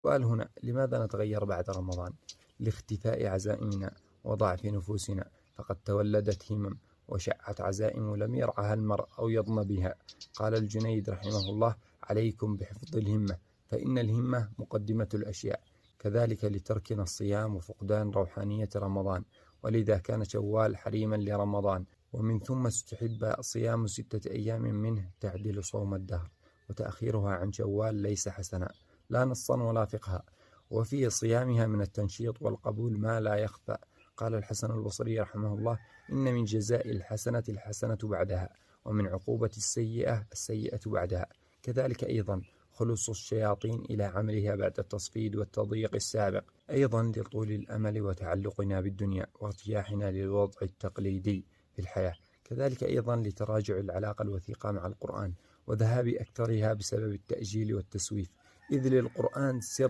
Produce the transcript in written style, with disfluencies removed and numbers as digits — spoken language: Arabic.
السؤال هنا: لماذا نتغير بعد رمضان؟ لاختفاء عزائمنا وضعف نفوسنا، فقد تولدت همم وشعت عزائم لم يرعها المرء أو يضن بها. قال الجنيد رحمه الله: عليكم بحفظ الهمة، فإن الهمة مقدمة الأشياء. كذلك لتركنا الصيام وفقدان روحانية رمضان، ولذا كان شوال حريما لرمضان، ومن ثم استحب صيام 6 أيام منه تعدل صوم الدهر، وتأخيرها عن شوال ليس حسنا لا نصا ولا فقها، وفي صيامها من التنشيط والقبول ما لا يخفى. قال الحسن البصري رحمه الله: إن من جزاء الحسنة الحسنة بعدها، ومن عقوبة السيئة السيئة بعدها. كذلك أيضا خلوص الشياطين إلى عملها بعد التصفيد والتضييق السابق، أيضا لطول الأمل وتعلقنا بالدنيا وارتياحنا للوضع التقليدي في الحياة. كذلك أيضا لتراجع العلاقة الوثيقة مع القرآن وذهاب أكثرها بسبب التأجيل والتسويف، إذ للقرآن سر